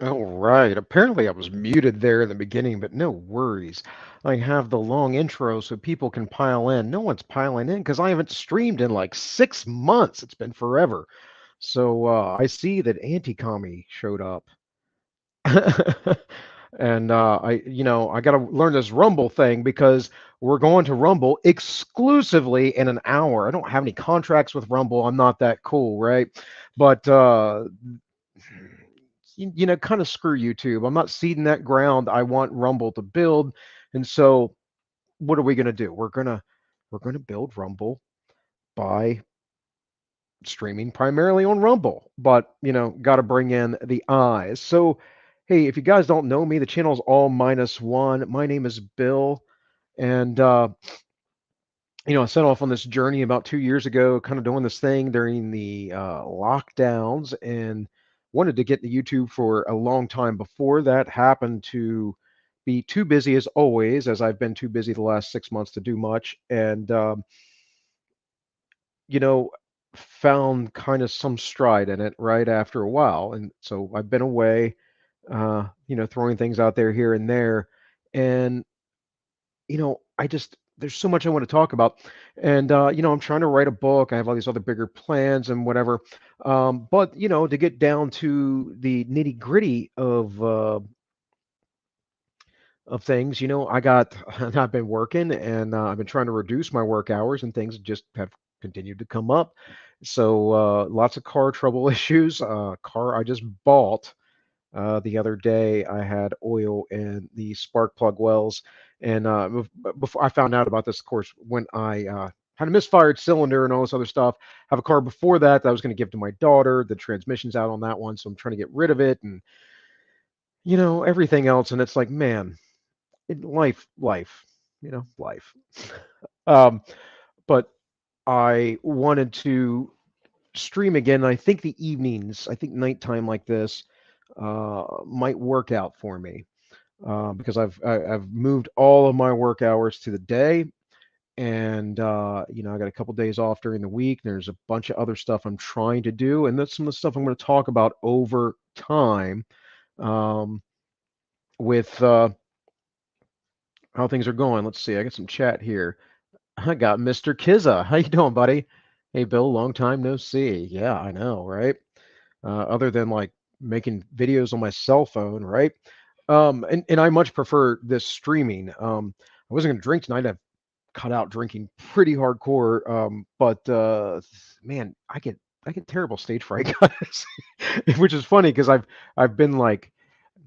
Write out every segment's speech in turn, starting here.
All right. Apparently, I was muted there in the beginning, but no worries. I have the long intro so people can pile in. No one's piling in because I haven't streamed in like 6 months. It's been forever. So I see that Anti-Commie showed up. And I got to learn this Rumble thing because we're going to Rumble exclusively in an hour. I don't have any contracts with Rumble. I'm not that cool, right? But kind of screw YouTube. I'm not seeding that ground. I want Rumble to build, and so what are we going to do? We're gonna build Rumble by streaming primarily on Rumble, but got to bring in the eyes. So, hey, if you guys don't know me, the channel's all minus one. My name is Bill, and I set off on this journey about 2 years ago, kind of doing this thing during the lockdowns, and wanted to get to YouTube for a long time before that. Happened to be too busy as always, as I've been too busy the last 6 months to do much, and you know, found kind of some stride in it right after a while. And so I've been away, throwing things out there here and there. And, I just, there's so much I want to talk about. And, I'm trying to write a book. I have all these other bigger plans and whatever. But, to get down to the nitty gritty of things, I've been working and I've been trying to reduce my work hours and things just have continued to come up. So lots of car trouble issues. Car I just bought the other day, I had oil in the spark plug wells, and before I found out about this, of course, when I had a misfired cylinder and all this other stuff. Have a car before that I was going to give to my daughter. The transmission's out on that one, so I'm trying to get rid of it, and everything else. And it's like, man, life, life. Um, but I wanted to stream again. I think the evenings, I think nighttime like this, might work out for me because I've moved all of my work hours to the day, and I got a couple days off during the week. There's a bunch of other stuff I'm trying to do, and that's some of the stuff I'm going to talk about over time um, with how things are going. Let's see. I got some chat here. I got Mr. Kizza. How you doing, buddy? Hey, Bill. Long time no see. Yeah, I know, right? Other than like making videos on my cell phone, right? And I much prefer this streaming. I wasn't going to drink tonight. I've cut out drinking pretty hardcore. But man, I get terrible stage fright, guys, which is funny because I've been like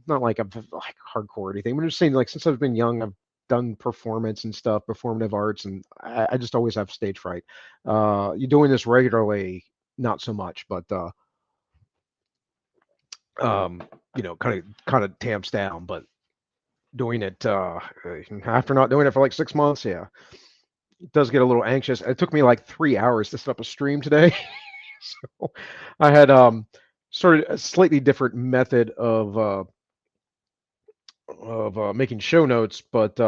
not like I'm like hardcore or anything. But I'm just saying like since I've been young, I've done performance and stuff, performative arts, and I just always have stage fright. You're doing this regularly, not so much, but um, kind of tamps down. But doing it after not doing it for like 6 months, yeah, it does get a little anxious. It took me like 3 hours to set up a stream today, so I had started a slightly different method of making show notes, but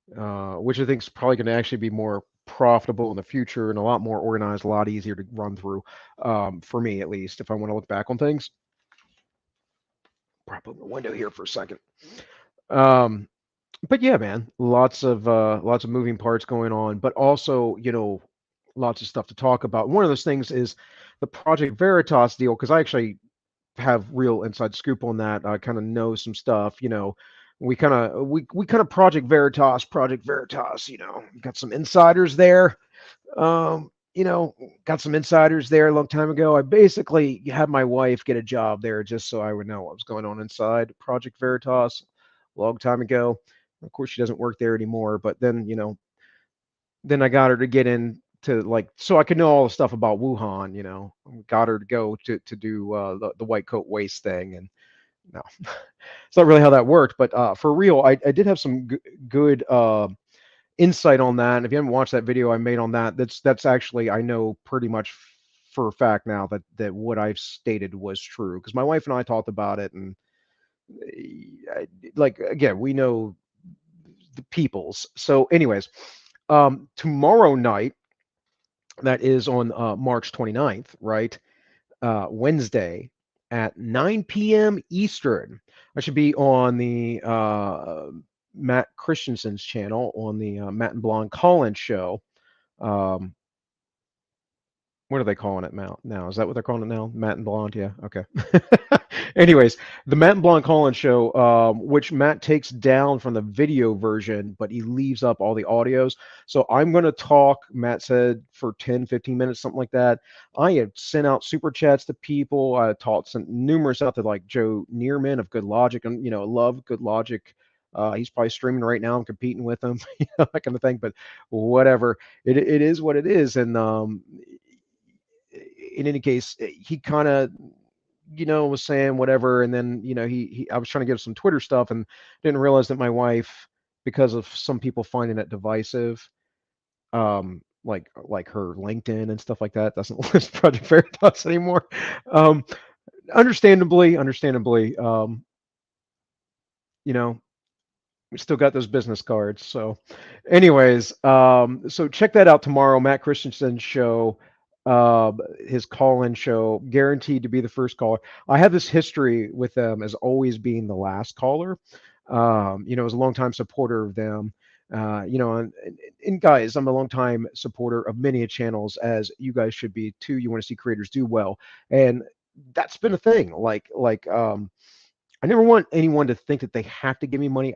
which I think is probably going to actually be more profitable in the future and a lot more organized, a lot easier to run through for me at least. If I want to look back on things, prop open the window here for a second. Um, but yeah, man, lots of moving parts going on, but also lots of stuff to talk about. One of those things is the Project Veritas deal because I actually have real inside scoop on that. I kind of know some stuff. We kind of Project Veritas. Got some insiders there. Got some insiders there a long time ago. I basically had my wife get a job there just so I would know what was going on inside Project Veritas a long time ago. Of course, she doesn't work there anymore, but then I got her to get in to like so I could know all the stuff about Wuhan. Got her to go to do the white coat waste thing, and no, it's not really how that worked. But for real, I did have some good insight on that. And if you haven't watched that video I made on that, that's actually I know pretty much for a fact now that what I've stated was true because my wife and I talked about it, and like again, we know the peoples. So, anyways, tomorrow night, that is on March 29th, right? Wednesday. at 9 p.m. Eastern. I should be on the Matt Christensen's channel on the Matt and Blonde Collins show. Um, what are they calling it now? Is that what they're calling it now? Matt and Blonde? Yeah. Okay. Anyways, the Matt and Blonde Collins show, which Matt takes down from the video version, but he leaves up all the audios. So I'm going to talk, Matt said, for 10, 15 minutes, something like that. I have sent out super chats to people. I taught sent numerous out to like Joe Neerman of Good Logic, and love Good Logic. He's probably streaming right now. I'm competing with him, that kind of thing. But whatever, it is what it is. And in any case, he kind of was saying whatever, and then he I was trying to give some Twitter stuff and didn't realize that my wife, because of some people finding it divisive, like her LinkedIn and stuff like that, doesn't list Project Veritas anymore. Um, understandably, you know, we still got those business cards. So, anyways, so check that out tomorrow. Matt Christensen's show, uh, his call-in show, guaranteed to be the first caller. I have this history with them as always being the last caller. As a longtime supporter of them. And guys, I'm a longtime supporter of many channels, as you guys should be too. You want to see creators do well, and that's been a thing. I never want anyone to think that they have to give me money.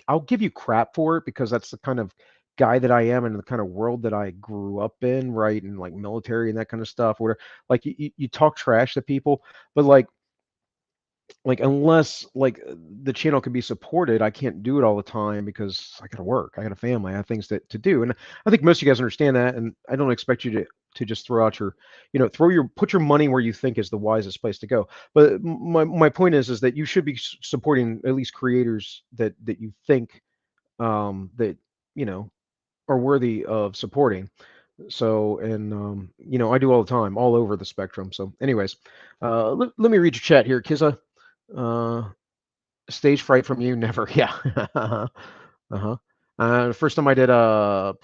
I'll give you crap for it because that's the kind of guy that I am and the kind of world that I grew up in, right? And like military and that kind of stuff. Where like you talk trash to people, but like unless like the channel can be supported, I can't do it all the time because I gotta work, I got a family, I have things to do. And I think most of you guys understand that, and I don't expect you to just throw out your put your money where you think is the wisest place to go. But my point is that you should be supporting at least creators that you think that you know are worthy of supporting. So, and I do all the time, all over the spectrum. So anyways, let me read your chat here, Kiza. uh Stage fright from you? Never. Yeah. Uh-huh. The first time I did a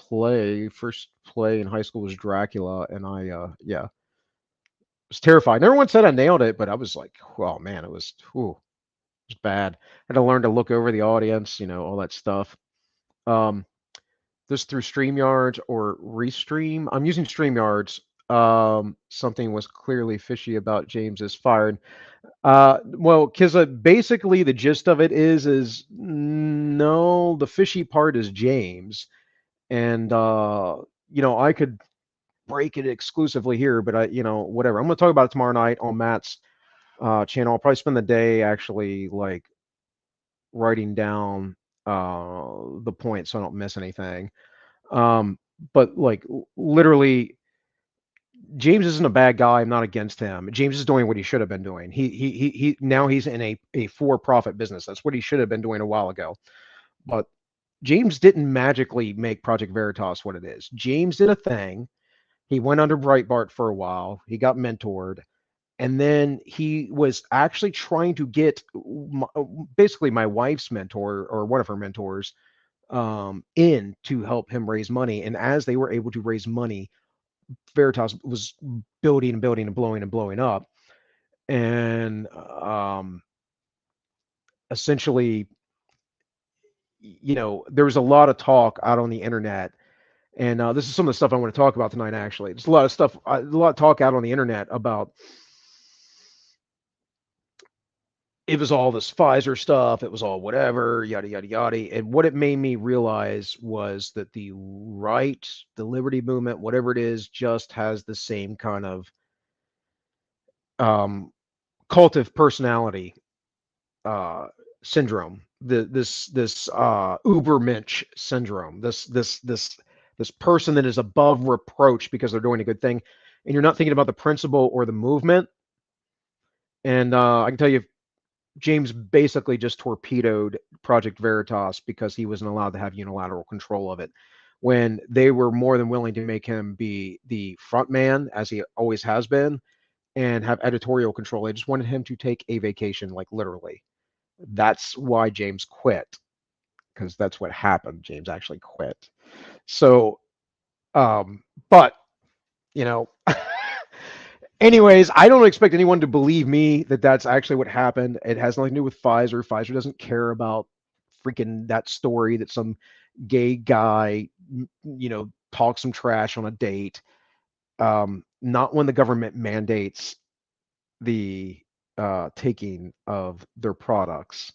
first play in high school was Dracula, and I yeah, was terrified. Everyone said I nailed it, but I was like, oh man, it was bad. I had to learn to look over the audience, all that stuff. Um, this through StreamYards or Restream. I'm using StreamYards. Something was clearly fishy about James's fired. Well, because basically the gist of it is no, the fishy part is James, and I could break it exclusively here, but whatever. I'm gonna talk about it tomorrow night on Matt's channel. I'll probably spend the day actually like writing down the points so I don't miss anything. But like literally, James isn't a bad guy. I'm not against him. James is doing what he should have been doing. He now he's in a for-profit business. That's what he should have been doing a while ago. But James didn't magically make Project Veritas what it is. James did a thing. He went under Breitbart for a while. He got mentored, and then he was actually trying to get basically my wife's mentor or one of her mentors in to help him raise money. And as they were able to raise money, Veritas was building and building and blowing up. And essentially, there was a lot of talk out on the internet. And this is some of the stuff I want to talk about tonight, actually. There's a lot of stuff, a lot of talk out on the internet about it was all this Pfizer stuff. It was all whatever, yada, yada, yada. And what it made me realize was that the right, the liberty movement, whatever it is, just has the same kind of cult of personality syndrome, this Ubermensch syndrome, this person that is above reproach because they're doing a good thing, and you're not thinking about the principle or the movement. And I can tell you, James basically just torpedoed Project Veritas because he wasn't allowed to have unilateral control of it, when they were more than willing to make him be the front man, as he always has been, and have editorial control. They just wanted him to take a vacation, like literally. That's why James quit, because that's what happened. James actually quit. So, but you know, Anyways, I don't expect anyone to believe me that that's actually what happened. It has nothing to do with Pfizer. Pfizer doesn't care about freaking that story that some gay guy, talks some trash on a date. Not when the government mandates the taking of their products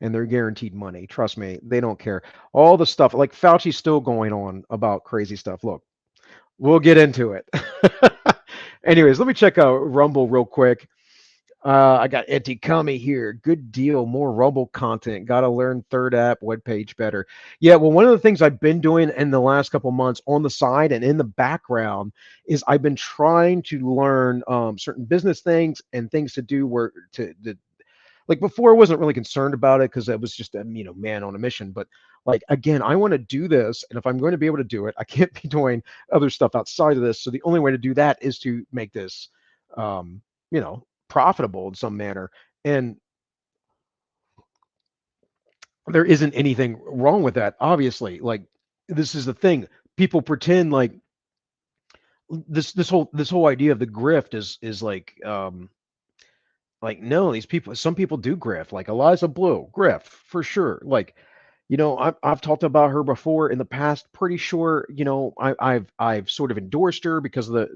and they're guaranteed money. Trust me, they don't care. All the stuff like Fauci's still going on about crazy stuff. Look, we'll get into it. Anyways, let me check out Rumble real quick. I got Etikami here. Good deal. More Rumble content. Got to learn third app web page better. Yeah, well, one of the things I've been doing in the last couple months on the side and in the background is I've been trying to learn certain business things and things to do where to like before I wasn't really concerned about it because I was just a man on a mission. But like again, I want to do this, and if I'm going to be able to do it, I can't be doing other stuff outside of this. So the only way to do that is to make this, profitable in some manner. And there isn't anything wrong with that, obviously. Like this is the thing. People pretend this whole idea of the grift is like no, these people some people do grift, like Eliza Blue, grift for sure. Like, I've talked about her before in the past. Pretty sure, I've sort of endorsed her because of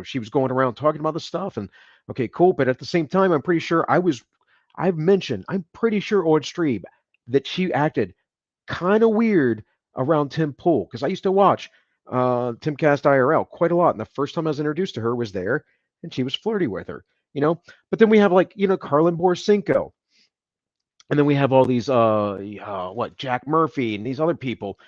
she was going around talking about the stuff and okay, cool. But at the same time, I'm pretty sure I've mentioned, I'm pretty sure on stream that she acted kind of weird around Tim Pool because I used to watch Timcast IRL quite a lot. And the first time I was introduced to her was there and she was flirty with her, you know. But then we have like, Carlin Borsinko. And then we have all these what Jack Murphy and these other people.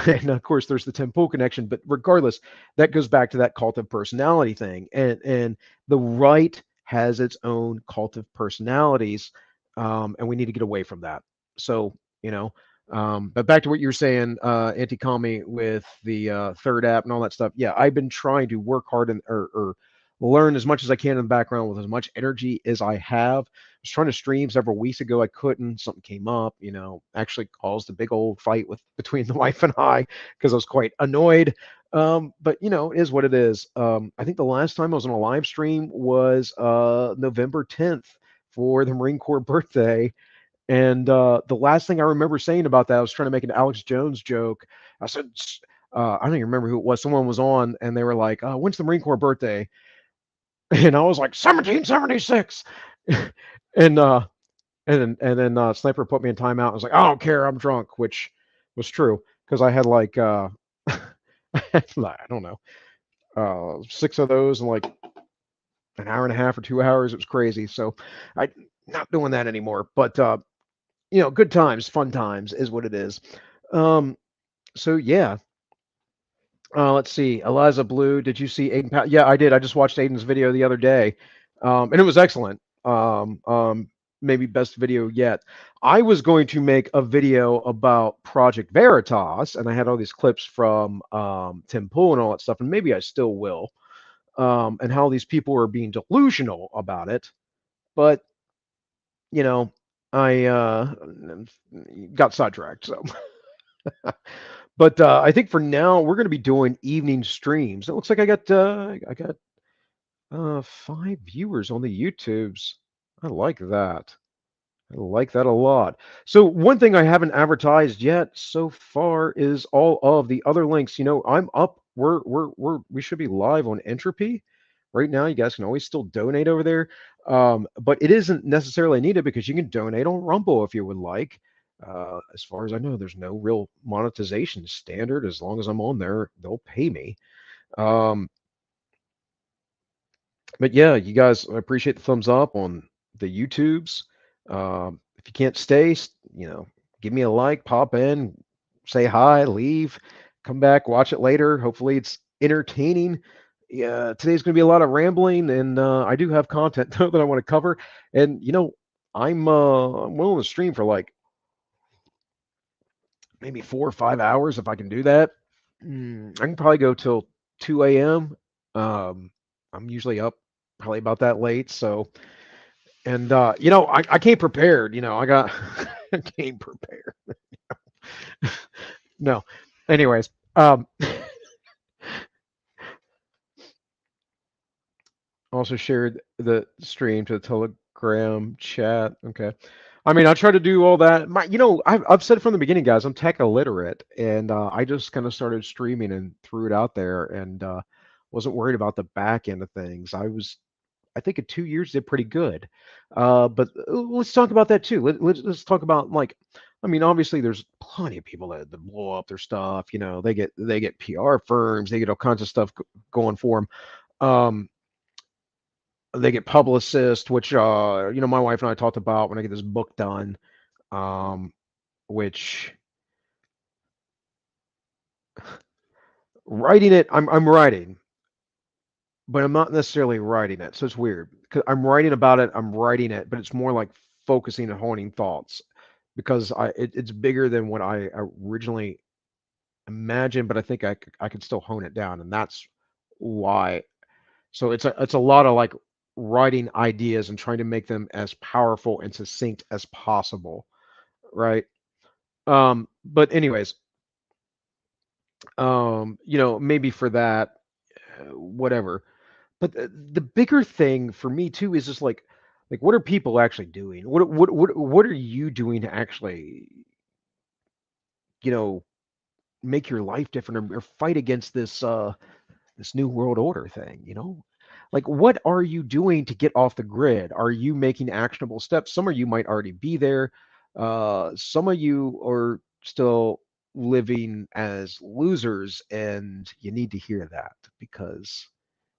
And of course there's the Tim Pool connection, but regardless, that goes back to that cult of personality thing. And the right has its own cult of personalities. And we need to get away from that. So, but back to what you were saying, Anti-Kami, with the third app and all that stuff. Yeah, I've been trying to work hard or learn as much as I can in the background with as much energy as I have. I was trying to stream several weeks ago. I couldn't. Something came up, actually caused a big old fight between the wife and I because I was quite annoyed. But it is what it is. I think the last time I was on a live stream was November 10th for the Marine Corps birthday. And the last thing I remember saying about that, I was trying to make an Alex Jones joke. I said, I don't even remember who it was. Someone was on, and they were like, "When's the Marine Corps birthday?" And I was like, 1776. and then Sniper put me in timeout. I was like, I don't care, I'm drunk, which was true because I had like I don't know, 6 of those in like an hour and a half or 2 hours. It was crazy. So I not doing that anymore. But good times, fun times is what it is. So yeah. Let's see. Eliza Blue, did you see Aiden? Yeah, I did. I just watched Aiden's video the other day, and it was excellent. Maybe best video yet. I was going to make a video about Project Veritas, and I had all these clips from Tim Pool and all that stuff, and maybe I still will, and how these people are being delusional about it. But I got sidetracked. So. But I think for now we're going to be doing evening streams. It looks like I got 5 viewers on the YouTubes. I like that. I like that a lot. So one thing I haven't advertised yet so far is all of the other links. I'm up. We should be live on Entropy right now. You guys can always still donate over there, but it isn't necessarily needed because you can donate on Rumble if you would like. As far as I know, there's no real monetization standard. As long as I'm on there, they'll pay me. Um, but yeah, you guys, I appreciate the thumbs up on the YouTubes. If you can't stay, give me a like, pop in, say hi, leave, come back, watch it later. Hopefully, it's entertaining. Yeah, today's going to be a lot of rambling, and I do have content that I want to cover. And I'm willing to stream for like maybe 4 or 5 hours if I can do that. I can probably go till 2 a.m. I'm usually up probably about that late. So, and I came prepared. I got I came prepared. No, anyways, Also shared the stream to the Telegram chat. Okay. I mean, I try to do all that. I've said from the beginning, guys, I'm tech illiterate, and I just kind of started streaming and threw it out there, and wasn't worried about the back end of things. I think in 2 years did pretty good. But let's talk about that too. Let's talk about like, I mean, obviously there's plenty of people that blow up their stuff. They get PR firms, they get all kinds of stuff going for them. They get publicists, which my wife and I talked about when I get this book done, um, which writing it, I'm writing, but I'm not necessarily writing it. So it's weird because I'm writing about it, I'm writing it, but it's more like focusing and honing thoughts because it's bigger than what I originally imagined, but I think I could still hone it down, and that's why. So it's a lot of like writing ideas and trying to make them as powerful and succinct as possible, right? But anyways, maybe for that, whatever. But the bigger thing for me too is just like what are people actually doing? What are you doing to actually, you know, make your life different or fight against this new world order thing? Like what are you doing to get off the grid? Are you making actionable steps? Some of you might already be there. Some of you are still living as losers, and you need to hear that because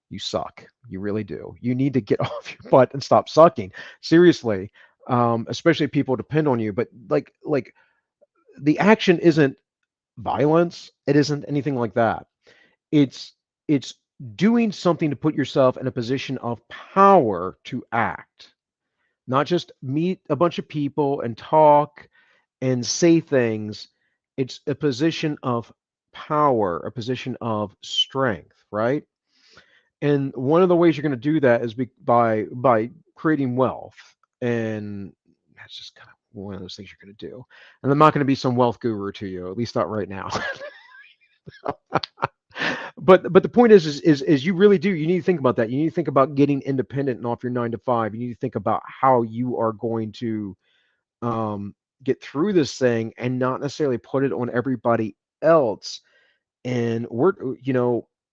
you suck. You really do. You need to get off your butt and stop sucking. Seriously. Especially if people depend on you. But like the action isn't violence. It isn't anything like that. It's doing something to put yourself in a position of power to act, not just meet a bunch of people and talk and say things. It's a position of power, a position of strength, right? And one of the ways you're going to do that is by creating wealth, and that's just kind of one of those things you're going to do. And I'm not going to be some wealth guru to you, at least not right now. But the point is you really do. You need to think about that. You need to think about getting independent and off your 9 to 5. You need to think about how you are going to um, get through this thing and not necessarily put it on everybody else. And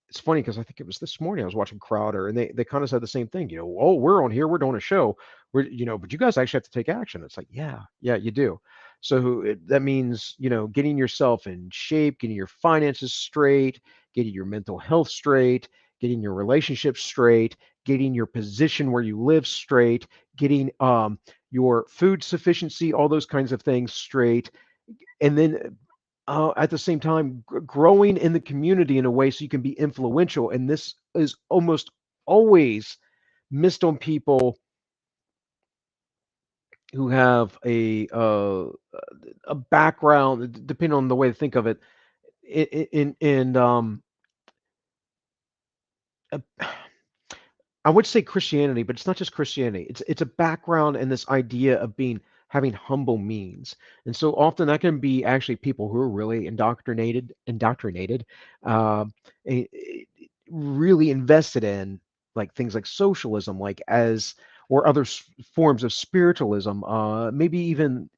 it's funny because I think it was this morning I was watching Crowder, and they kind of said the same thing. Oh, we're on here, we're doing a show, but you guys actually have to take action. It's like, yeah, you do. So that means getting yourself in shape, getting your finances straight, getting your mental health straight, getting your relationships straight, getting your position where you live straight, getting your food sufficiency, all those kinds of things straight, and then at the same time growing in the community in a way so you can be influential. And this is almost always missed on people who have a background, depending on the way to think of it, in a, I would say Christianity, but it's not just Christianity. It's a background in this idea of having humble means, and so often that can be actually people who are really indoctrinated, eh, eh, really invested in like things like socialism, like as or other forms of spiritualism, maybe even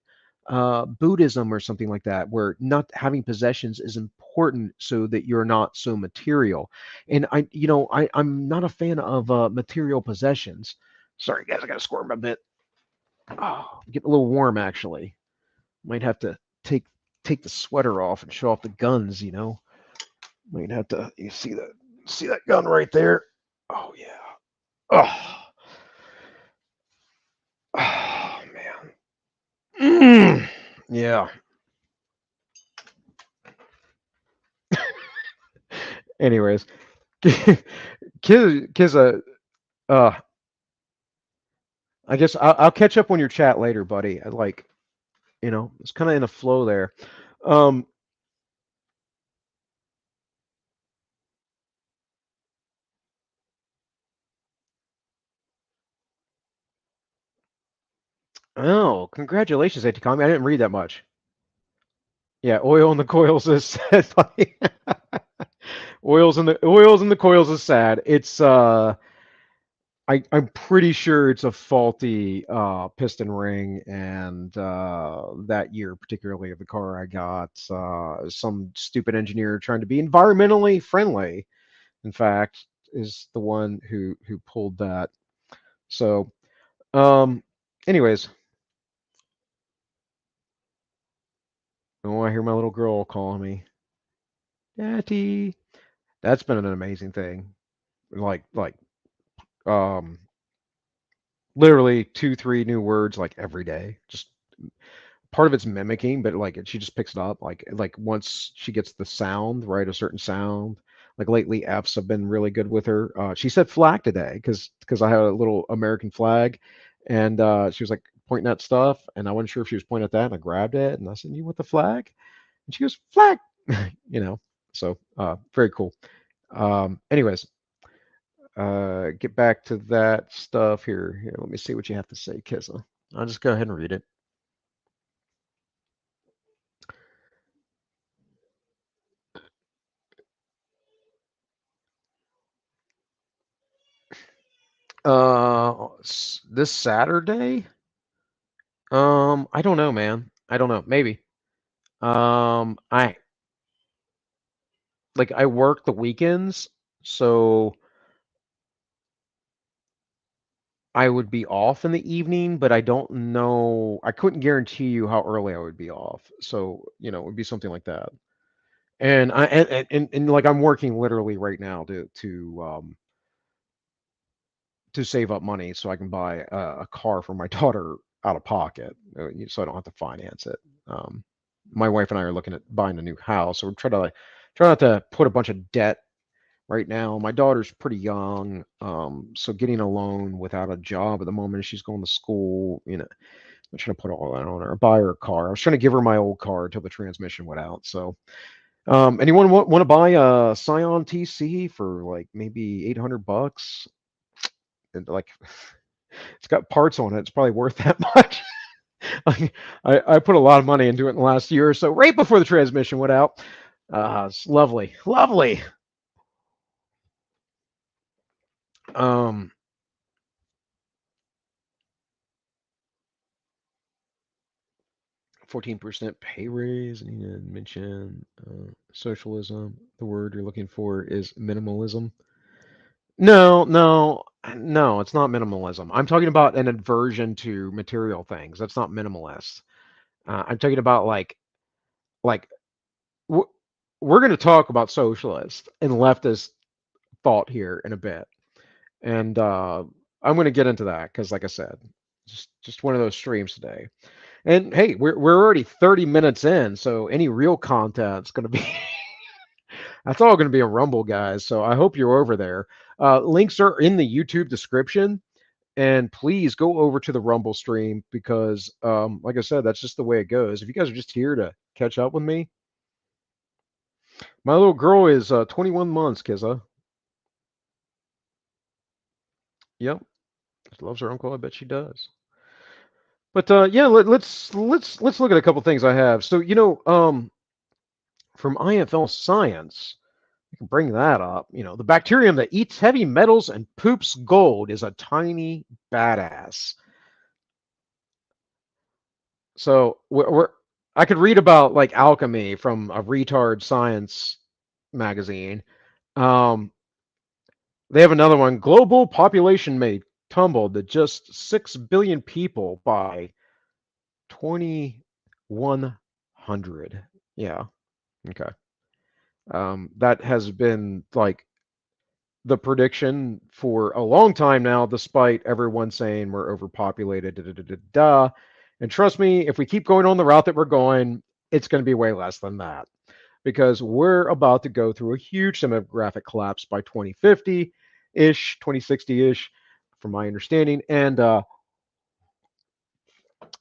Buddhism or something like that, where not having possessions is important so that you're not so material. And I'm not a fan of material possessions. Sorry, guys, I got to squirm a bit. Oh, I'm getting a little warm actually. Might have to take the sweater off and show off the guns. Might have to. You see that gun right there? Oh yeah. Oh, oh man. Yeah. Anyways, kids, uh, I guess I'll catch up on your chat later, buddy. It's kind of in a flow there. Um, oh, congratulations, Atikami. I didn't read that much. Yeah, oil in the coils is sad. Oils in the coils is sad. It's I'm pretty sure it's a faulty piston ring, and that year, particularly of the car I got, some stupid engineer trying to be environmentally friendly, in fact, is the one who pulled that. So, um, anyways, oh, I hear my little girl calling me, Daddy. That's been an amazing thing. Like, um, literally two, three new words like every day. Just part of it's mimicking, but like she just picks it up. Like once she gets the sound right, a certain sound. Like lately, F's have been really good with her. She said flag today because I had a little American flag, and she was like pointing at stuff, and I wasn't sure if she was pointing at that, and I grabbed it, and I said, "You want the flag?" And she goes, "Flag," you know. So very cool. Anyways, get back to that stuff here. Here, let me see what you have to say, Kissa. I'll just go ahead and read it. This Saturday? I don't know, man. I don't know. Maybe. I I work the weekends, so I would be off in the evening, but I don't know. I couldn't guarantee you how early I would be off. So, it would be something like that. And like I'm working literally right now to save up money so I can buy a car for my daughter out of pocket, so I don't have to finance it. Um, my wife and I are looking at buying a new house, so we're trying to try not to put a bunch of debt right now. My daughter's pretty young, so getting a loan without a job at the moment, she's going to school. I'm trying to put all that on her. Buy her a car. I was trying to give her my old car until the transmission went out. So, anyone want to buy a Scion TC for like maybe $800? And like it's got parts on it. It's probably worth that much. I put a lot of money into it in the last year or so, right before the transmission went out. It's lovely, lovely. Um, 14% pay raise. I need to mention socialism. The word you're looking for is minimalism. No, no, no, it's not minimalism. I'm talking about an aversion to material things. That's not minimalist. I'm talking about like w- we're going to talk about socialist and leftist thought here in a bit, and I'm going to get into that because, like I said, just one of those streams today. And hey, we're already 30 minutes in, so any real content's going to be that's all going to be a Rumble, guys. So I hope you're over there. Links are in the YouTube description, and please go over to the Rumble stream because, like I said, that's just the way it goes. If you guys are just here to catch up with me, my little girl is 21 months, Kizza. Yep, she loves her uncle. I bet she does. But yeah, let's look at a couple things I have. So from IFL Science, you can bring that up. The bacterium that eats heavy metals and poops gold is a tiny badass. So I could read about like alchemy from a retard science magazine. Um, they have another one. Global population may tumble to just 6 billion people by 2100. Yeah. Okay. That has been like the prediction for a long time now, despite everyone saying we're overpopulated. Da, da, da, da, da. And trust me, if we keep going on the route that we're going, it's going to be way less than that because we're about to go through a huge demographic collapse by 2050 ish, 2060 ish, from my understanding. And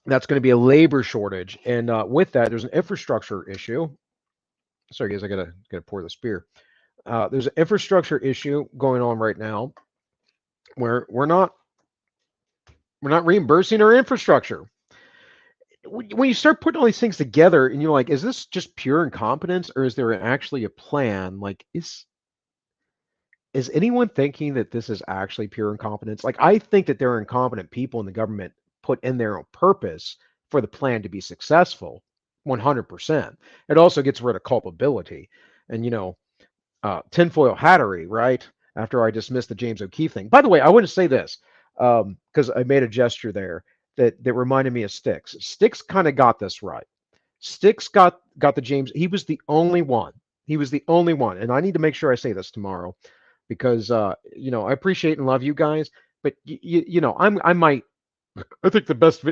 that's going to be a labor shortage. And with that, there's an infrastructure issue. Sorry, guys, I gotta pour this beer. There's an infrastructure issue going on right now where we're not reimbursing our infrastructure. When you start putting all these things together and you're like, is this just pure incompetence or is there actually a plan? Like, is anyone thinking that this is actually pure incompetence? Like, I think that there are incompetent people in the government put in there on purpose for the plan to be successful, 100%. It also gets rid of culpability. And, tinfoil hattery, right? After I dismissed the James O'Keefe thing. By the way, I want to say this because I made a gesture there that reminded me of Sticks. Sticks kind of got this right. Sticks got the James. He was the only one. He was the only one, and I need to make sure I say this tomorrow because I appreciate and love you guys, but I might. I think the best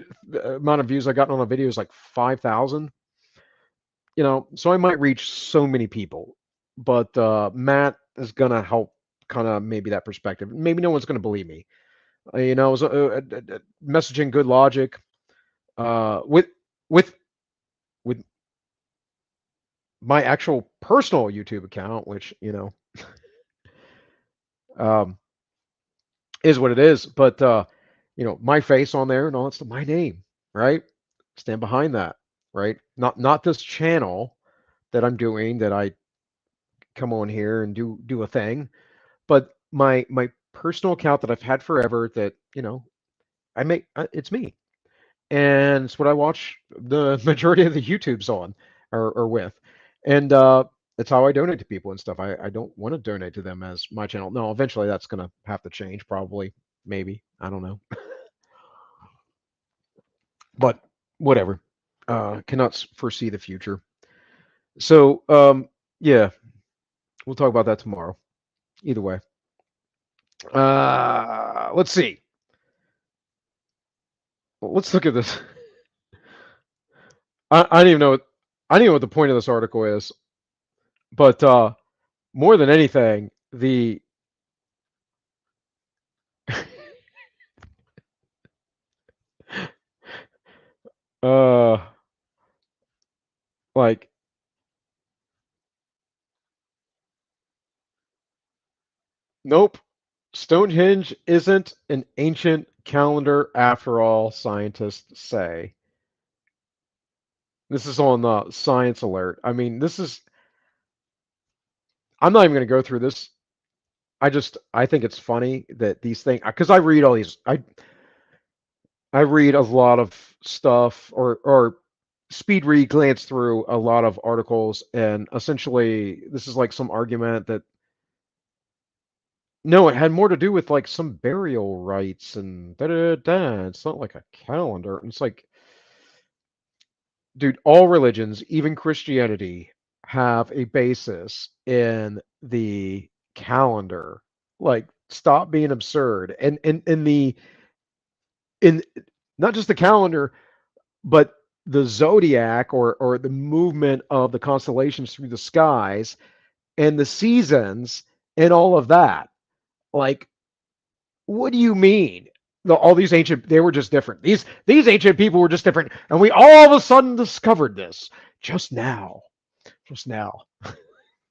amount of views I got on a video is like 5,000. So I might reach so many people, but Matt is gonna help kind of maybe that perspective. Maybe no one's gonna believe me. Messaging good logic with with with my actual personal YouTube account, which um, is what it is. But my face on there and all that stuff, my name, right? Stand behind that, right? Not this channel that I'm doing that I come on here and do a thing, but my personal account that I've had forever that I make it's me, and it's what I watch the majority of the YouTubes on or with, and it's how I donate to people and stuff. I don't want to donate to them as my channel. No, eventually that's gonna have to change, probably, maybe, I don't know, but whatever. Cannot foresee the future. So yeah, we'll talk about that tomorrow. Either way, let's see. Let's look at this. I don't even know. I don't even know what the point of this article is, but more than anything, the uh, like, nope, Stonehenge isn't an ancient calendar after all, scientists say. This is on Science Alert. I mean, this is. I'm not even going to go through this. I think it's funny that these things, because I read all these. I read a lot of stuff or speed read, glance through a lot of articles, and essentially this is like some argument that no, it had more to do with like some burial rites and da da da. It's not like a calendar. And it's like, dude, all religions, even Christianity, have a basis in the calendar. Like, stop being absurd. And in not just the calendar, but the zodiac or the movement of the constellations through the skies and the seasons and all of that. Like, what do you mean? All these ancient, they were just different. These ancient people were just different, and we all of a sudden discovered this just now. Just now.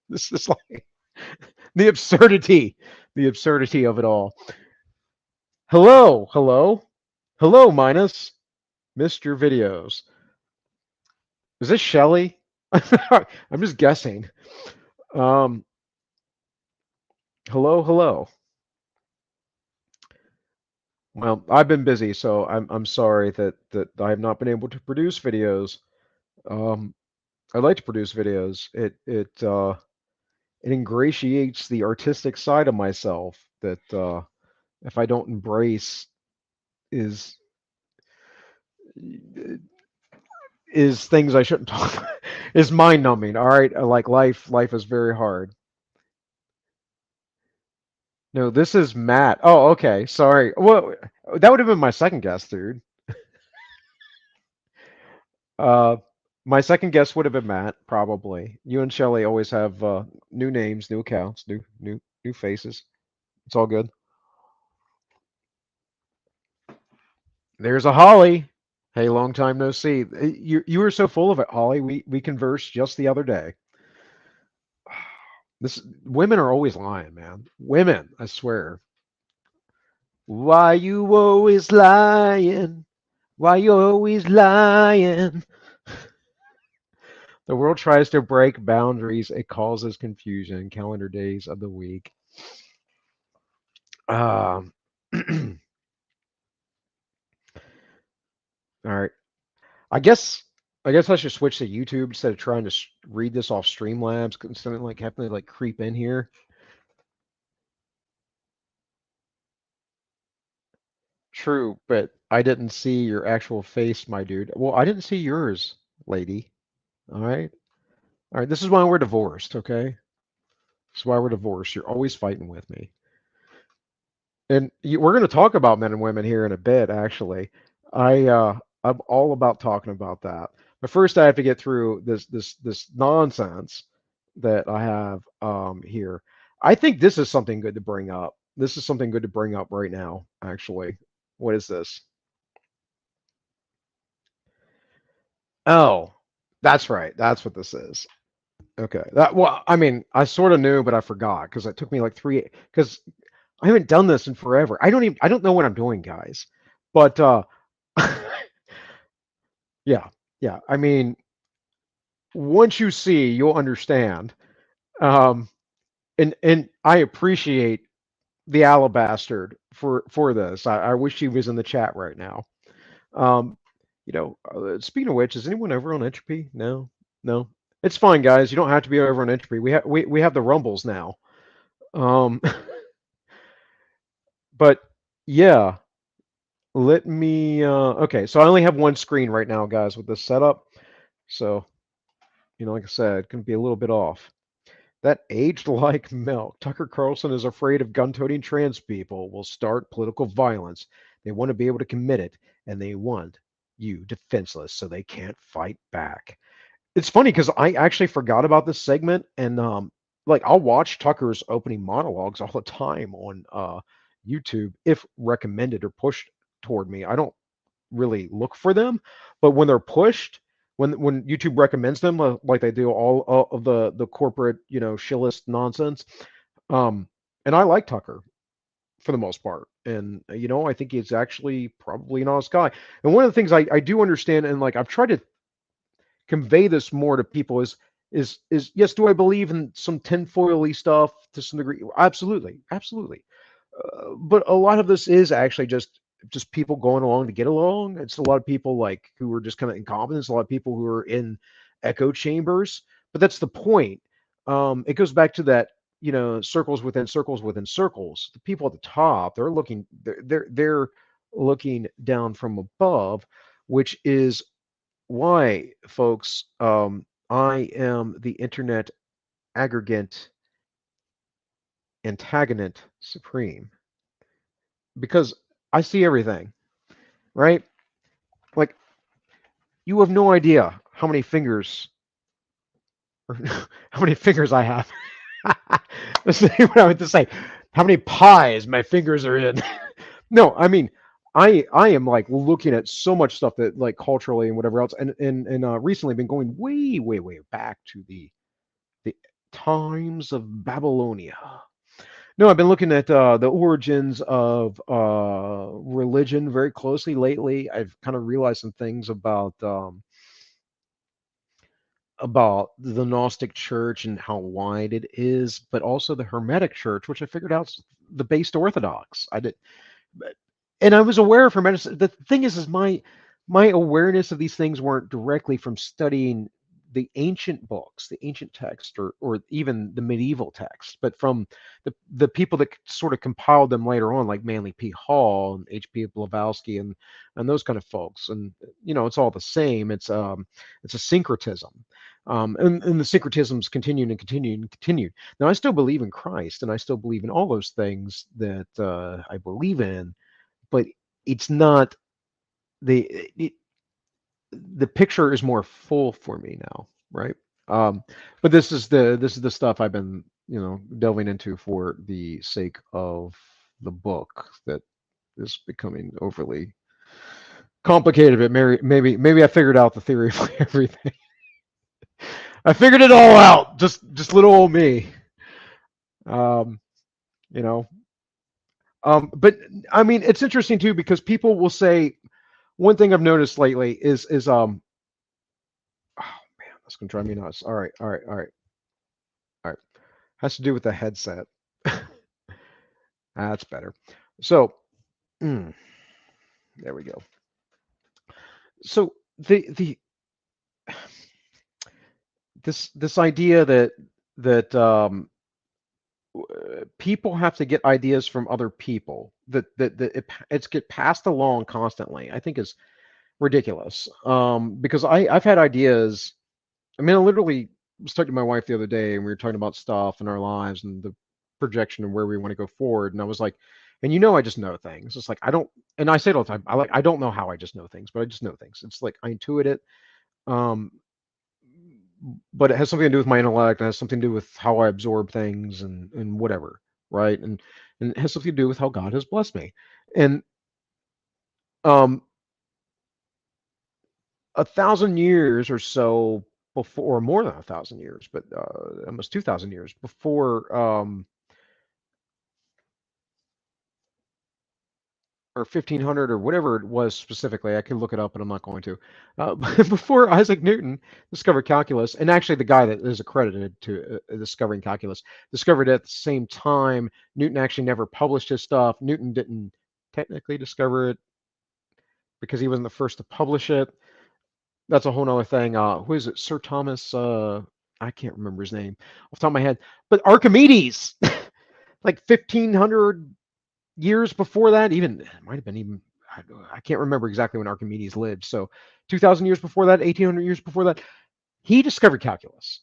This is like the absurdity of it all. Hello, hello, hello, Minus. Missed your videos. Is this Shelly? I'm just guessing. Um, hello, hello. Well, I've been busy, so I'm sorry that I have not been able to produce videos. Um, I like to produce videos. It ingratiates the artistic side of myself that if I don't embrace is is things I shouldn't talk about. Is mind numbing. All right, like life is very hard. No, this is Matt. Oh, okay. Sorry. Well, that would have been my second guess, dude. Uh, my second guess would have been Matt, probably. You and Shelly always have new names, new accounts, new faces. It's all good. There's a Holly. Hey, long time no see. You were so full of it, Holly. We conversed just the other day. This women are always lying, man. Women, I swear. Why you always lying? Why you always lying? The world tries to break boundaries. It causes confusion. Calendar days of the week. Um, all right. I guess I guess I should switch to YouTube instead of trying to read this off Streamlabs instead of like having to like creep in here. True, but I didn't see your actual face, my dude. Well, I didn't see yours, lady. All right. All right. This is why we're divorced, okay? This is why we're divorced. You're always fighting with me. And we're going to talk about men and women here in a bit, actually. I'm all about talking about that. But first, I have to get through this nonsense that I have here. I think this is something good to bring up. This is something good to bring up right now, actually. What is this? Oh, that's right. That's what this is. Okay. That well, I mean, I sort of knew, but I forgot because it took me like because I haven't done this in forever. I don't know what I'm doing, guys. But yeah, yeah. I mean, once you see, you'll understand. Um, and I appreciate the Alabastard for this. I wish he was in the chat right now. Um, speaking of which, is anyone over on Entropy? No, no. It's fine, guys. You don't have to be over on Entropy. We have the Rumbles now. Um, but yeah, let me. Okay, so I only have one screen right now, guys, with this setup. So like I said, it can be a little bit off. That aged like milk. Tucker Carlson is afraid of gun-toting trans people will start political violence. They want to be able to commit it, and they want you defenseless so they can't fight back. It's funny because I actually forgot about this segment, and like I'll watch Tucker's opening monologues all the time on YouTube if recommended or pushed toward me. I don't really look for them, but when they're pushed, when YouTube recommends them, like they do all of the corporate shillist nonsense, um, and I like Tucker for the most part, and I think he's actually probably an honest guy. And one of the things I do understand, and like I've tried to convey this more to people is yes, do I believe in some tinfoily stuff to some degree? Absolutely, absolutely. But a lot of this is actually just people going along to get along. It's a lot of people like who are just kind of incompetent. It's a lot of people who are in echo chambers. But that's the point. It goes back to that, circles within circles within circles. The people at the top, they're looking down from above, which is why, folks, I am the internet aggregate antagonist supreme because I see everything, right? Like you have no idea how many fingers or how many fingers I have. That's what I meant to say. How many pies my fingers are in. No, I mean I am like looking at so much stuff that like culturally and whatever else, and recently been going way back to the times of Babylonia. No, I've been looking at the origins of religion very closely lately. I've kind of realized some things about the Gnostic Church and how wide it is, but also the Hermetic Church, which I figured out the based Orthodox. I did, and I was aware of Hermetic. The thing is my awareness of these things weren't directly from studying the ancient books, the ancient text, or even the medieval text, but from the people that sort of compiled them later on, like Manly P. Hall and H.P. Blavatsky and those kind of folks. And it's all the same. It's a syncretism. And the syncretisms continued and continued and continued. Now, I still believe in Christ, and I still believe in all those things that I believe in, but it's not the the picture is more full for me now, right? Um, but this is the stuff I've been delving into for the sake of the book that is becoming overly complicated. But maybe I figured out the theory for everything. I figured it all out. Just little old me. Um, you know. But I mean, it's interesting too because people will say one thing I've noticed lately is oh man, that's gonna drive me nuts. All right. Has to do with the headset. That's better. So, mm, there we go. So the this idea that people have to get ideas from other people it's get passed along constantly, I think is ridiculous. Because I've had ideas. I mean, I literally was talking to my wife the other day, and we were talking about stuff in our lives and the projection of where we want to go forward. And I was like, and I just know things. It's like I don't, and I say it all the time. I don't know how I just know things, but I just know things. It's like I intuit it. Um, but it has something to do with my intellect. It has something to do with how I absorb things and whatever, right? And it has something to do with how God has blessed me. And um, 1,000 years or so before, or more than 1,000 years, but almost 2,000 years before, or 1,500 or whatever it was specifically. I could look it up, but I'm not going to. Before Isaac Newton discovered calculus, and actually the guy that is accredited to discovering calculus discovered it at the same time. Newton actually never published his stuff. Newton didn't technically discover it because he wasn't the first to publish it. That's a whole nother thing. Who is it? Sir Thomas. I can't remember his name off the top of my head. But Archimedes, like 1,500 years before that, even it might have been even. I can't remember exactly when Archimedes lived. So 2,000 years before that, 1,800 years before that, he discovered calculus.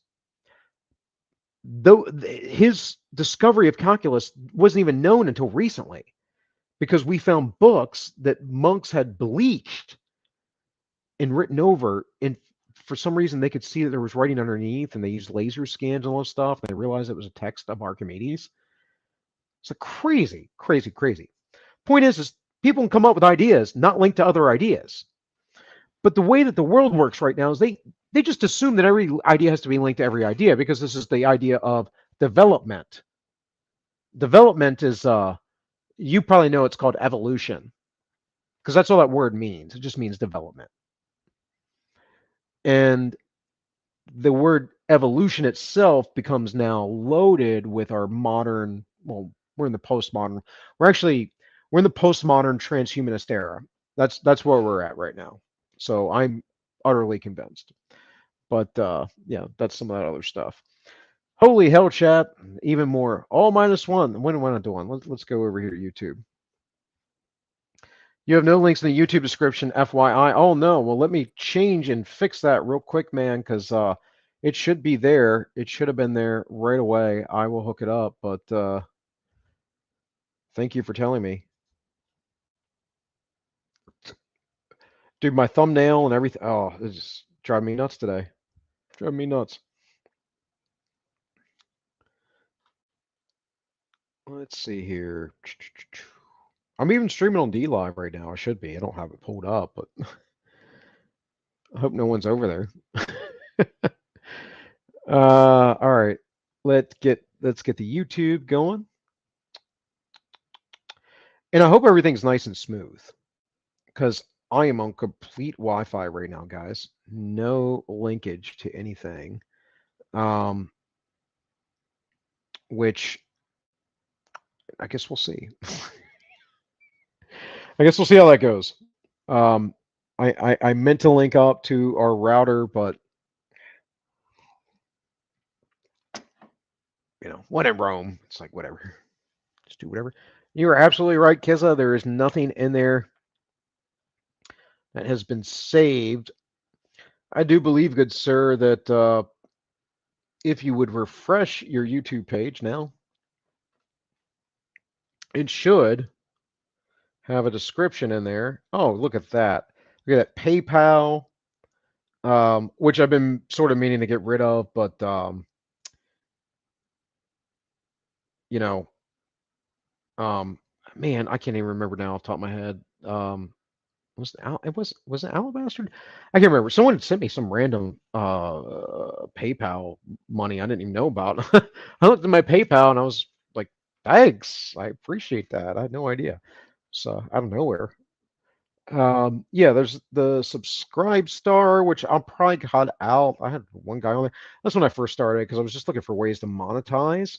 Though his discovery of calculus wasn't even known until recently, because we found books that monks had bleached and written over, and for some reason they could see that there was writing underneath, and they used laser scans and all this stuff, and they realized it was a text of Archimedes. It's like crazy, crazy, crazy. Point is people can come up with ideas not linked to other ideas. But the way that the world works right now is they just assume that every idea has to be linked to every idea, because this is the idea of development. Development is you probably know it's called evolution, because that's all that word means. It just means development. And the word evolution itself becomes now loaded with our modern, well, we're in the postmodern, we're in the postmodern transhumanist era. That's where we're at right now. So I'm utterly convinced. But yeah, that's some of that other stuff. Holy hell, chat! Even more. All -1. When am I not doing? Let's go over here to YouTube. You have no links in the YouTube description, FYI. Oh no. Well, let me change and fix that real quick, man, because it should be there. It should have been there right away. I will hook it up, but thank you for telling me. Dude, my thumbnail and everything. Oh, it's just driving me nuts today. Driving me nuts. Let's see here. I'm even streaming on DLive right now. I should be. I don't have it pulled up, but I hope no one's over there. All right. Let's get the YouTube going. And I hope everything's nice and smooth, because I am on complete Wi-Fi right now, guys. No linkage to anything. Which I guess we'll see. I guess we'll see how that goes. I meant to link up to our router, but when in Rome, it's like whatever. Just do whatever. You are absolutely right, Kizza. There is nothing in there that has been saved. I do believe, good sir, that if you would refresh your YouTube page now, it should have a description in there. Oh, look at that. Look at that. PayPal, which I've been sort of meaning to get rid of, but you know, man, I can't even remember now off the top of my head. Was it Alabaster? I can't remember. Someone had sent me some random PayPal money I didn't even know about. I looked at my PayPal and I was like, thanks. I appreciate that. I had no idea. So out of nowhere. Yeah, there's the subscribe star, which I'll probably cut out. I had one guy on there. That's when I first started, because I was just looking for ways to monetize.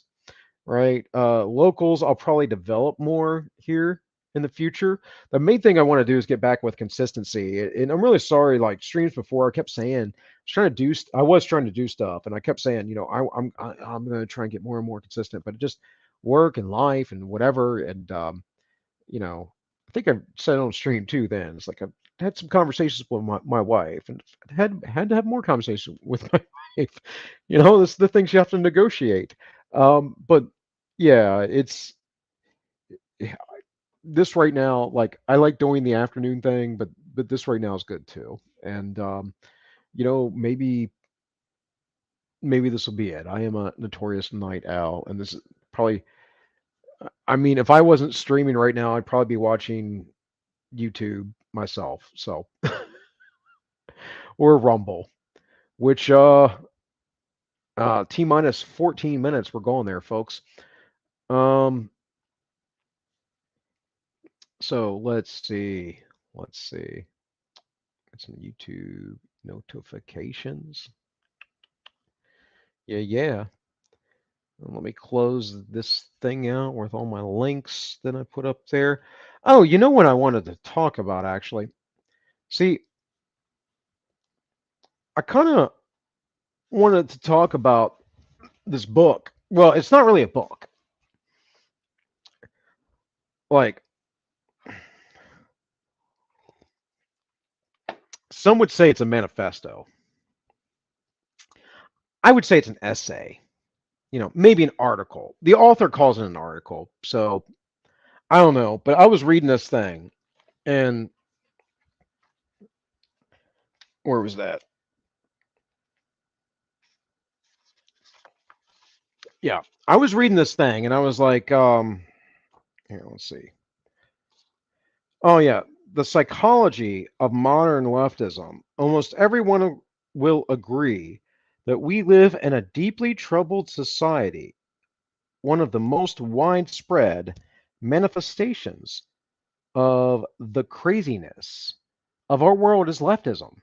right? Locals, I'll probably develop more here in the future. The main thing I want to do is get back with consistency. And I'm really sorry, like streams before, I kept saying, I was trying to do stuff, and I kept saying, I'm going to try and get more and more consistent, but it just work and life and whatever. And, I think I said on stream too then. It's like I've had some conversations with my wife and had to have more conversations with my wife. It's the things you have to negotiate. But yeah, it's yeah, this right now, like I like doing the afternoon thing, but this right now is good too. And maybe this will be it. I am a notorious night owl, and this is probably I mean, if I wasn't streaming right now, I'd probably be watching YouTube myself. So or Rumble, which T minus 14 minutes. We're going there, folks. Um, so let's see. Let's see. Get some YouTube notifications. Yeah. Let me close this thing out with all my links that I put up there. Oh, you know what I wanted to talk about actually? See, I kind of wanted to talk about this book. Well, it's not really a book. Like, some would say it's a manifesto. I would say it's an essay. Maybe an article. The author calls it an article. So I don't know, but I was reading this thing, and where was that? Yeah, I was reading this thing, and I was like, here, let's see. Oh yeah, the psychology of modern leftism. Almost everyone will agree that we live in a deeply troubled society. One of the most widespread manifestations of the craziness of our world is leftism.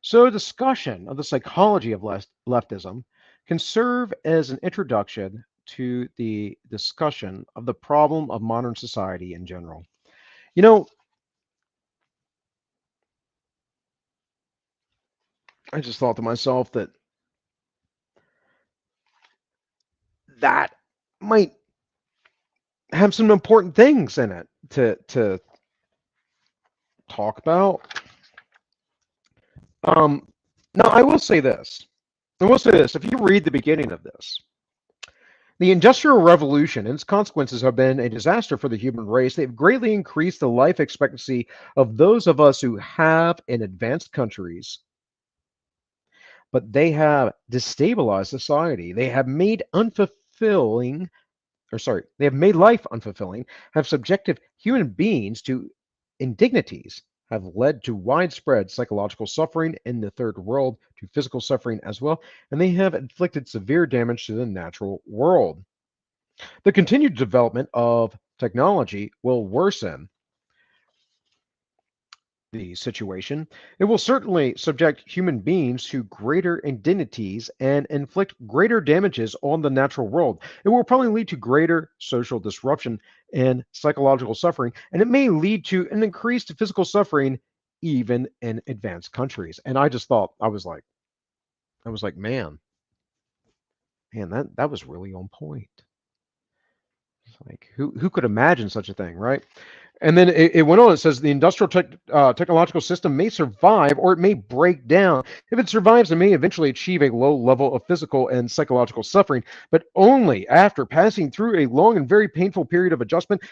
So, a discussion of the psychology of leftism can serve as an introduction to the discussion of the problem of modern society in general. You know, I just thought to myself that might have some important things in it to talk about. Um, now, I will say this. I will say this. If you read the beginning of this, the Industrial Revolution and its consequences have been a disaster for the human race. They've greatly increased the life expectancy of those of us who have in advanced countries, but they have destabilized society. They have made life unfulfilling, have subjected human beings to indignities, have led to widespread psychological suffering in the third world, to physical suffering as well, and they have inflicted severe damage to the natural world. The continued development of technology will worsen the situation. It will certainly subject human beings to greater indignities and inflict greater damages on the natural world. It will probably lead to greater social disruption and psychological suffering, and it may lead to an increased physical suffering even in advanced countries. And I just thought I was like, man, that was really on point. It's like who could imagine such a thing, right? And then it went on. It says the industrial technological system may survive or it may break down. If it survives, it may eventually achieve a low level of physical and psychological suffering, but only after passing through a long and very painful period of adjustment,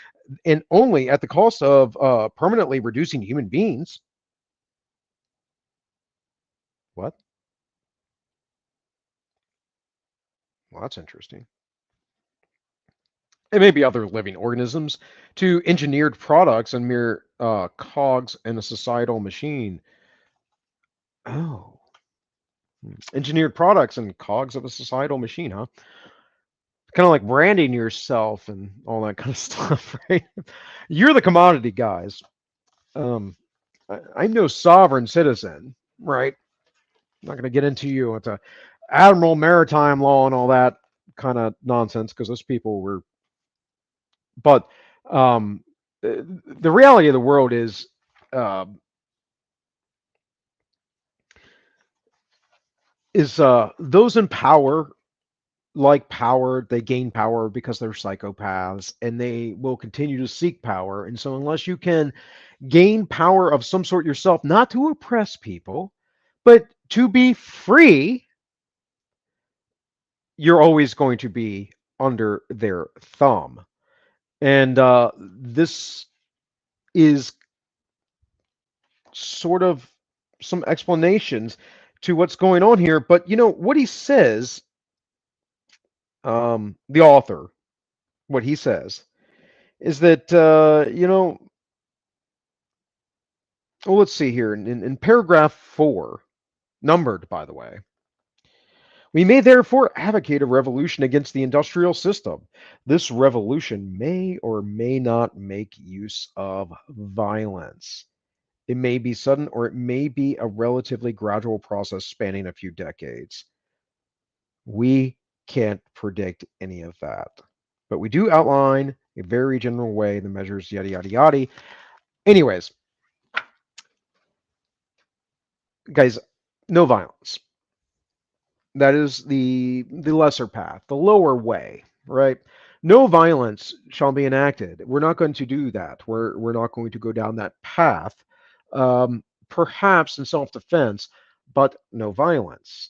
and only at the cost of permanently reducing human beings. What? Well, that's interesting. It may be other living organisms to engineered products and mere cogs in a societal machine. Oh. Engineered products and cogs of a societal machine, huh? Kind of like branding yourself and all that kind of stuff, right? You're the commodity guys. Um, I'm no sovereign citizen, right? I'm not going to get into you with the admiral maritime law and all that kind of nonsense because those people were. But um, the reality of the world uh, is those in power like power, they gain power because they're psychopaths and they will continue to seek power. And so, unless you can gain power of some sort yourself, not to oppress people, but to be free, you're always going to be under their thumb. And this is sort of some explanations to what's going on here. But what he says, the author, what he says is that well, let's see here in paragraph 4, numbered by the way. We may therefore advocate a revolution against the industrial system. This revolution may or may not make use of violence. It may be sudden or it may be a relatively gradual process spanning a few decades. We can't predict any of that. But we do outline a very general way the measures, yada, yada, yada. Anyways, guys, no violence. That is the lesser path, the lower way, right? No violence shall be enacted. We're not going to do that. We're not going to go down that path. Perhaps in self-defense, but no violence.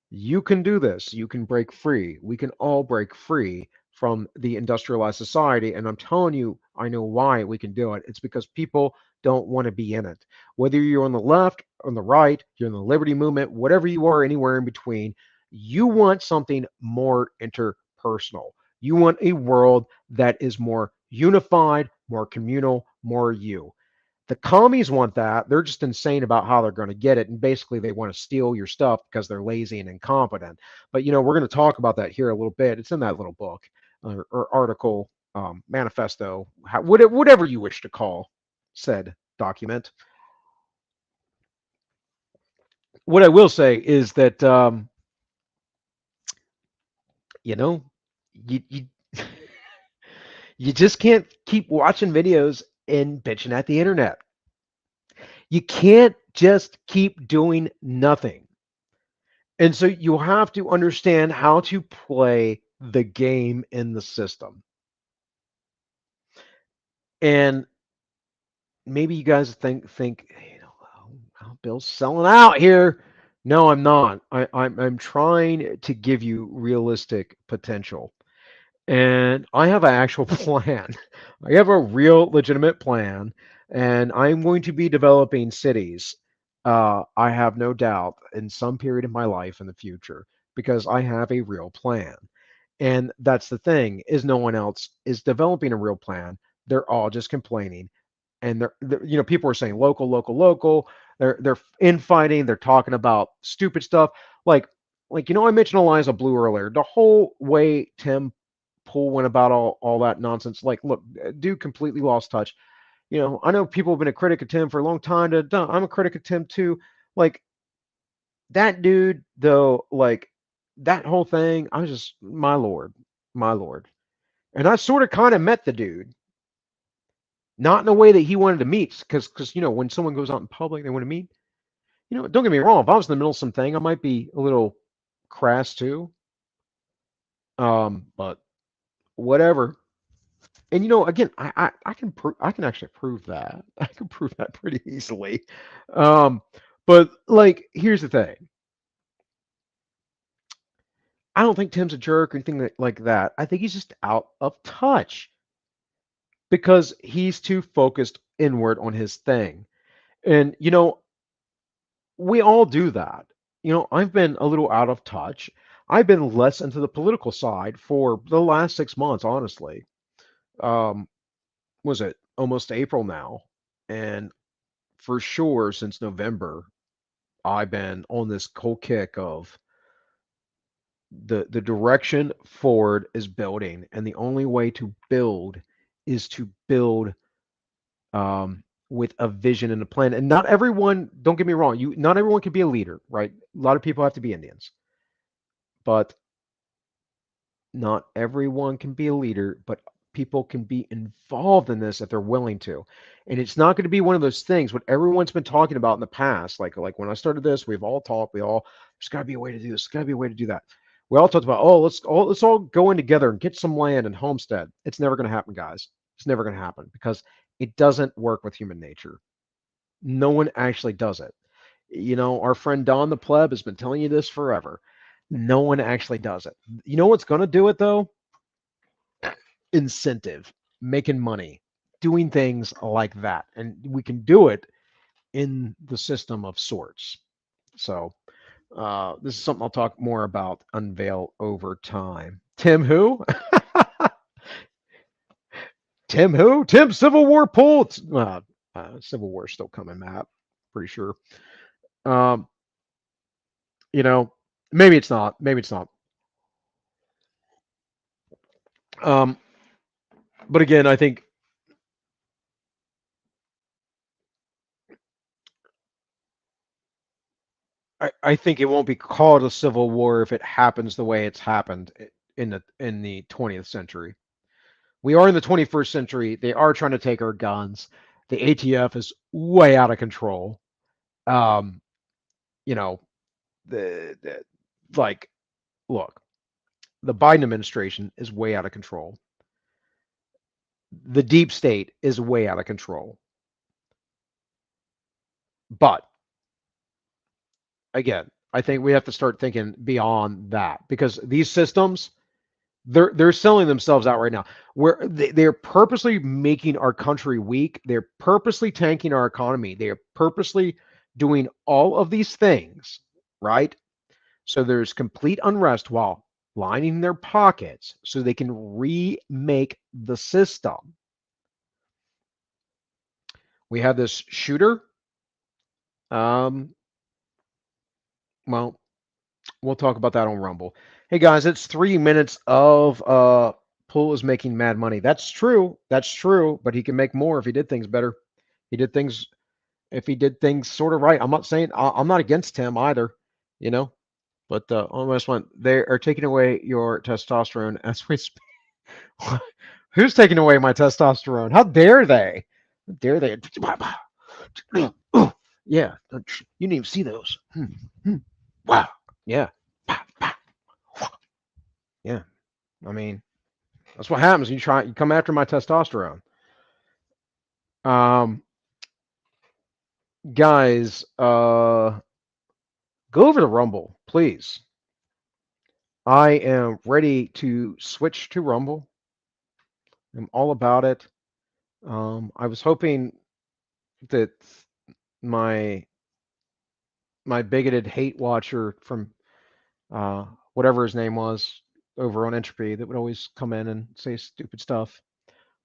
You can do this. You can break free. We can all break free from the industrialized society. And I'm telling you, I know why we can do it. It's because people don't want to be in it. Whether you're on the left, on the right, you're in the liberty movement, whatever you are, anywhere in between, you want something more interpersonal. You want a world that is more unified, more communal, more you. The commies want that. They're just insane about how they're going to get it. And basically, they want to steal your stuff because they're lazy and incompetent. But, we're going to talk about that here a little bit. It's in that little book or article, manifesto, whatever you wish to call said document. What I will say is that, you know, you you just can't keep watching videos and bitching at the internet. You can't just keep doing nothing. And so you have to understand how to play the game in the system. And maybe you guys think, Bill's selling out here. No, I'm not. I'm trying to give you realistic potential. And I have an actual plan. I have a real legitimate plan, and I'm going to be developing cities. I have no doubt in some period of my life in the future because I have a real plan. And that's the thing is no one else is developing a real plan. They're all just complaining, and people are saying local, local, local. They're infighting. They're talking about stupid stuff like I mentioned Eliza Blue earlier. The whole way Tim Pool went about all that nonsense. Like, look, dude completely lost touch. I know people have been a critic of Tim for a long time. I'm a critic of Tim too. Like that dude, though, like that whole thing, I was just my lord. And I sort of kind of met the dude, not in a way that he wanted to meet, because when someone goes out in public, they want to meet. Don't get me wrong. If I was in the middle of something, I might be a little crass too. But whatever. And again, I can actually prove that. I can prove that pretty easily. Um, but like, here's the thing. I don't think Tim's a jerk or anything like that. I think he's just out of touch because he's too focused inward on his thing. And we all do that. I've been a little out of touch. I've been less into the political side for the last 6 months, honestly. Um, was it almost April now? And for sure, since November, I've been on this whole kick of the direction forward is building, and the only way to build is to build with a vision and a plan. And not everyone, don't get me wrong, not everyone can be a leader, right? A lot of people have to be Indians, but Not everyone can be a leader, but people can be involved in this if they're willing to. And it's not going to be one of those things what everyone's been talking about in the past. Like when I started this, we've all talked, there's got to be a way to do this, there's got to be a way to do that. We all talked about, oh, let's all go in together and get some land and homestead. It's never going to happen, guys. It's never going to happen because it doesn't work with human nature. No one actually does it. Our friend Don the Pleb has been telling you this forever. No one actually does it. You know what's going to do it though? Incentive, making money, doing things like that. And we can do it in the system of sorts. So this is something I'll talk more about, unveil over time. Tim who? Tim who? Tim Civil War pool. Civil War still coming, Matt. Pretty sure. Um, you know, maybe it's not. Maybe it's not. Um, but again, I think it won't be called a civil war if it happens the way it's happened in the 20th century. We are in the 21st century. They are trying to take our guns. The ATF is way out of control. Um, you know, the like, look, the Biden administration is way out of control. The deep state is way out of control. But again, I think we have to start thinking beyond that because these systems they're selling themselves out right now. Where they're purposely making our country weak. They're purposely tanking our economy. They are purposely doing all of these things, right? So there's complete unrest while lining their pockets so they can remake the system. We have this shooter. Um, well, we'll talk about that on Rumble. Hey guys, it's 3 minutes of Pool is making mad money. That's true. That's true. But he can make more if he did things better. He did things if he did things sort of right. I'm not saying I'm not against him either, you know. But on this one, they are taking away your testosterone as we speak. Who's taking away my testosterone? How dare they? How dare they? Yeah, you didn't even see those. Wow. Yeah. Yeah. I mean, that's what happens. You come after my testosterone. Um, guys, go over to Rumble, please. I am ready to switch to Rumble. I'm all about it. I was hoping that my my bigoted hate watcher from whatever his name was over on Entropy that would always come in and say stupid stuff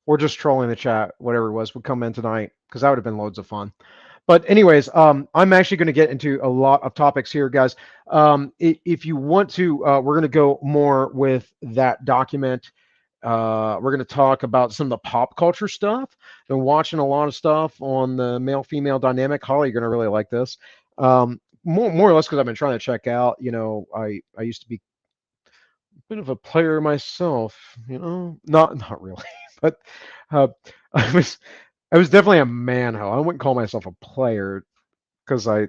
or just trolling the chat, whatever it was, would come in tonight because that would have been loads of fun. But anyways, I'm actually going to get into a lot of topics here, guys. If you want to, we're going to go more with that document. We're going to talk about some of the pop culture stuff. Been watching a lot of stuff on the male-female dynamic. Holly, you're going to really like this. More or less because I've been trying to check out. I used to be a bit of a player myself. Not really, but uh, I was I was definitely a manho. I wouldn't call myself a player because I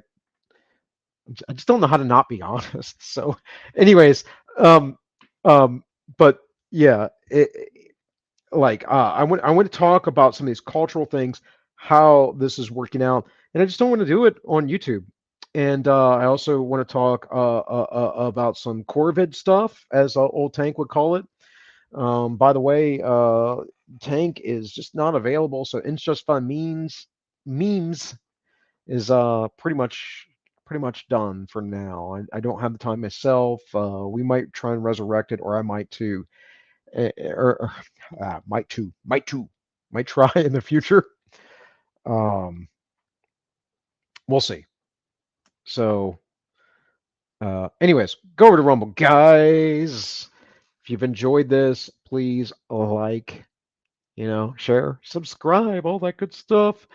just don't know how to not be honest. So, anyways, um, but yeah, I want to talk about some of these cultural things, how this is working out, and I just don't want to do it on YouTube. And I also want to talk about some Corvid stuff, as old Tank would call it. By the way, Tank is just not available, so It's Just Fun memes is pretty much done for now. I don't have the time myself. We might try and resurrect it, or I might too, or might try in the future. Um, we'll see. So, anyways, go over to Rumble, guys. If you've enjoyed this, please like, share, subscribe, all that good stuff.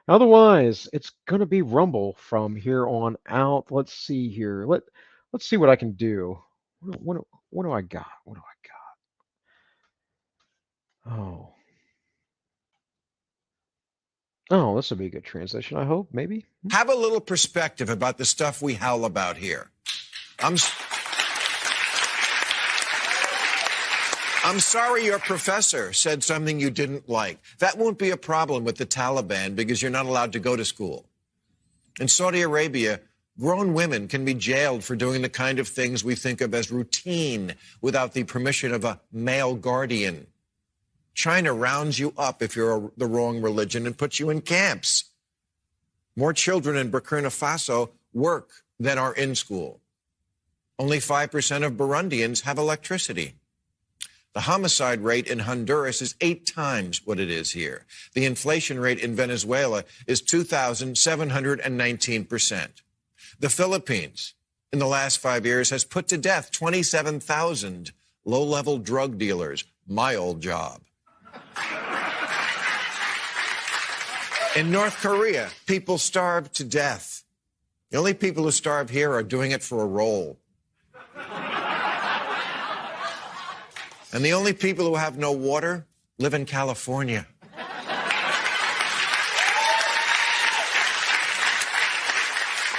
Otherwise, it's gonna be Rumble from here on out. Let's see here. Let's see what I can do. What do I got? What do I got? Oh. Oh, this will be a good transition, I hope, maybe. Have a little perspective about the stuff we howl about here. I'm sorry your professor said something you didn't like. That won't be a problem with the Taliban because you're not allowed to go to school. In Saudi Arabia, grown women can be jailed for doing the kind of things we think of as routine without the permission of a male guardian. China rounds you up if you're the wrong religion and puts you in camps. More children in Burkina Faso work than are in school. Only 5% of Burundians have electricity. The homicide rate in Honduras is 8 times what it is here. The inflation rate in Venezuela is 2,719%. The Philippines, in the last 5 years, has put to death 27,000 low-level drug dealers. My old job. In North Korea, people starve to death. The only people who starve here are doing it for a role. And the only people who have no water live in California.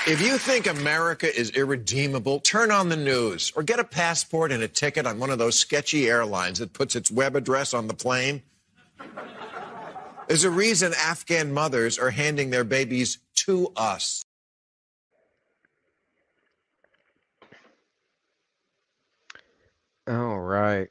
If you think America is irredeemable, turn on the news or get a passport and a ticket on one of those sketchy airlines that puts its web address on the plane. There's a reason Afghan mothers are handing their babies to us. All right.